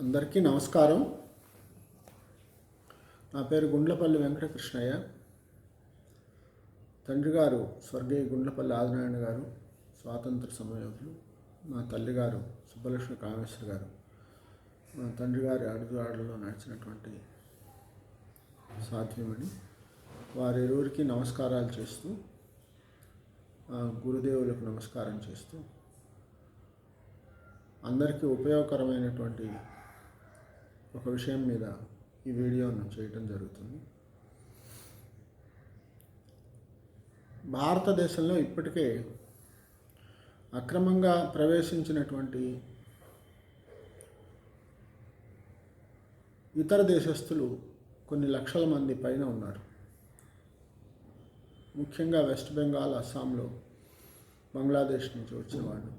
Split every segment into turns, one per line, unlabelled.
అందరికీ నమస్కారం. నా పేరు గుండ్లపల్లి వెంకటకృష్ణయ్య. తండ్రి గారు స్వర్గీయ గుండ్లపల్లి ఆదినారాయణ గారు స్వాతంత్ర సమరయోధులు. మా తల్లిగారు సుబ్బలక్ష్మి కామేశ్వరి గారు మా తండ్రి గారి అడుగుజాడల్లో నడిచినటువంటి సాధ్యమని వారిరువురికి నమస్కారాలు చేస్తూ, గురుదేవులకు నమస్కారం చేస్తూ అందరికీ ఉపయోగకరమైనటువంటి ఒక విషయం మీద ఈ వీడియోను చేయటం జరుగుతుంది. భారతదేశంలో ఇప్పటికే అక్రమంగా ప్రవేశించినటువంటి ఇతర దేశస్తులు కొన్ని లక్షల మంది పైన ఉన్నారు. ముఖ్యంగా వెస్ట్ బెంగాల్, అస్సాంలో బంగ్లాదేశ్ నుంచి వచ్చిన వాళ్ళు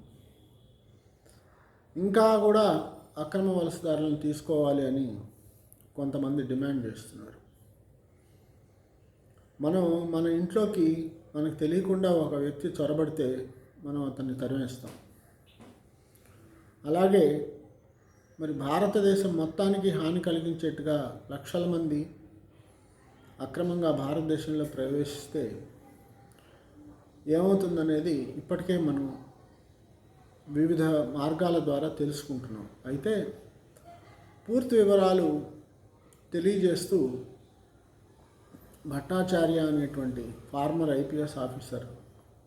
ఇంకా కూడా అక్రమ వలసదారులను తీసుకోవాలి అని కొంతమంది డిమాండ్ చేస్తున్నారు. మన ఇంట్లోకి మనకు తెలియకుండా ఒక వ్యక్తి చొరబడితే మనం అతన్ని తరిమేస్తాం. అలాగే మరి భారతదేశం మొత్తానికి హాని కలిగించేట్టుగా లక్షల మంది అక్రమంగా భారతదేశంలో ప్రవేశిస్తే ఏమవుతుందనేది ఇప్పటికే మనం వివిధ మార్గాల ద్వారా తెలుసుకుంటున్నాం. అయితే పూర్తి వివరాలు తెలియజేస్తూ భట్టాచార్య అనేటువంటి ఫార్మర్ ఐపీఎస్ ఆఫీసర్,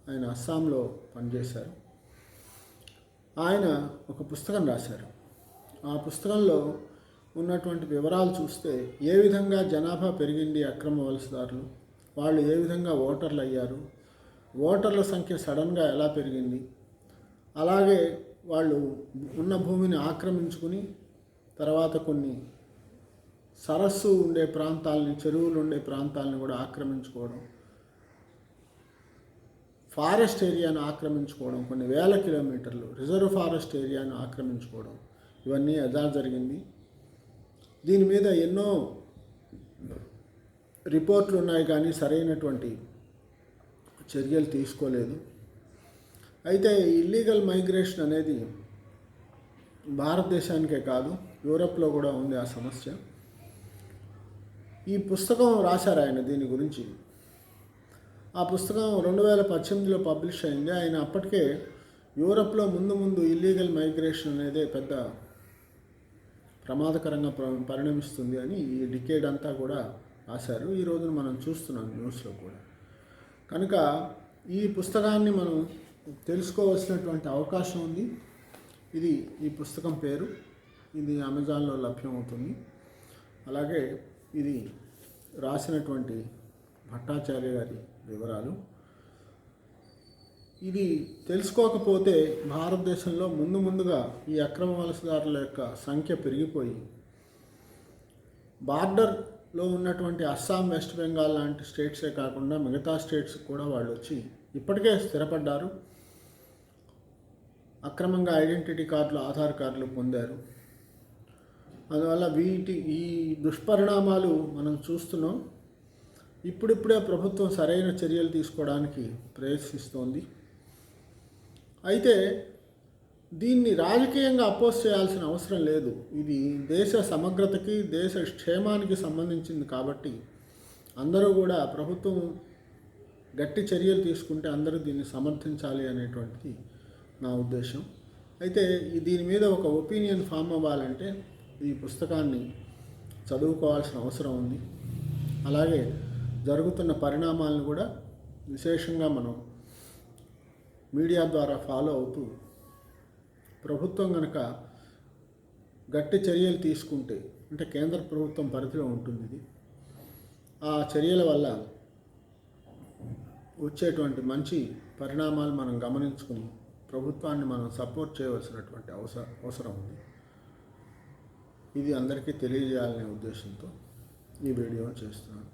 ఆయన అస్సాంలో పనిచేశారు. ఆయన ఒక పుస్తకం రాశారు. ఆ పుస్తకంలో ఉన్నటువంటి వివరాలు చూస్తే ఏ విధంగా జనాభా పెరిగింది, అక్రమ వలసదారులు వాళ్ళు ఏ విధంగా ఓటర్లు అయ్యారు, ఓటర్ల సంఖ్య సడన్గా ఎలా పెరిగింది, అలాగే వాళ్ళు ఉన్న భూమిని ఆక్రమించుకుని తర్వాత కొన్ని సరస్సు ఉండే ప్రాంతాలని, చెరువులు ఉండే ప్రాంతాలను కూడా ఆక్రమించుకోవడం, ఫారెస్ట్ ఏరియాను ఆక్రమించుకోవడం, కొన్ని వేల కిలోమీటర్లు రిజర్వ్ ఫారెస్ట్ ఏరియాను ఆక్రమించుకోవడం, ఇవన్నీ ఎలా జరిగింది. దీని మీద ఎన్నో రిపోర్ట్లు ఉన్నాయి కానీ సరైనటువంటి చర్యలు తీసుకోలేదు. అయితే ఇల్లీగల్ మైగ్రేషన్ అనేది భారతదేశానికే కాదు, యూరప్లో కూడా ఉంది ఆ సమస్య. ఈ పుస్తకం రాశారు ఆయన దీని గురించి. ఆ పుస్తకం 2018లో పబ్లిష్ అయింది. ఆయన అప్పటికే యూరప్లో ముందు ఇల్లీగల్ మైగ్రేషన్ అనేది పెద్ద ప్రమాదకరంగా పరిణమిస్తుంది అని ఈ డికేడ్ అంతా కూడా రాశారు. ఈ రోజున మనం చూస్తున్నాం న్యూస్లో కూడా. కనుక ఈ పుస్తకాన్ని మనం తెలుసుకోవాల్సినటువంటి అవకాశం ఉంది. ఈ పుస్తకం పేరు, ఇది అమెజాన్లో లభ్యమవుతుంది. అలాగే ఇది రాసినటువంటి భట్టాచార్య గారి వివరాలు. ఇది తెలుసుకోకపోతే భారతదేశంలో ముందుగా ఈ అక్రమ వలసదారుల యొక్క సంఖ్య పెరిగిపోయి బార్డర్లో ఉన్నటువంటి అస్సాం, వెస్ట్ బెంగాల్ లాంటి స్టేట్సే కాకుండా మిగతా స్టేట్స్ కూడా వాళ్ళు వచ్చి ఇప్పటికే స్థిరపడ్డారు. అక్రమంగా ఐడెంటిటీ కార్డులు, ఆధార్ కార్డులు పొందారు. అందువల్ల ఈ దుష్పరిణామాలు మనం చూస్తున్నాం. ఇప్పుడిప్పుడే ప్రభుత్వం సరైన చర్యలు తీసుకోవడానికి ప్రయత్నిస్తోంది. అయితే దీన్ని రాజకీయంగా అపోజ్ చేయాల్సిన అవసరం లేదు. ఇది దేశ సమగ్రతకి, దేశ క్షేమానికి సంబంధించింది కాబట్టి అందరూ కూడా ప్రభుత్వం గట్టి చర్యలు తీసుకుంటే అందరూ దీన్ని సమర్థించాలి అనేటువంటిది నా ఉద్దేశం. అయితే దీని మీద ఒక ఒపీనియన్ ఫామ్ అవ్వాలంటే ఈ పుస్తకాన్ని చదువుకోవాల్సిన అవసరం ఉంది. అలాగే జరుగుతున్న పరిణామాలను కూడా విశేషంగా మనం మీడియా ద్వారా ఫాలో అవుతూ ప్రభుత్వం కనుక గట్టి చర్యలు తీసుకుంటే, అంటే కేంద్ర ప్రభుత్వం పరిధిలో ఉంటుంది ఇది, ఆ చర్యల వల్ల వచ్చేటువంటి మంచి పరిణామాలు మనం గమనించుకుని ప్రభుత్వాన్ని మనం సపోర్ట్ చేయవలసినటువంటి అవసరం ఉంది. ఇది అందరికీ తెలియజేయాలనే ఉద్దేశంతో ఈ వీడియో చేస్తున్నాను.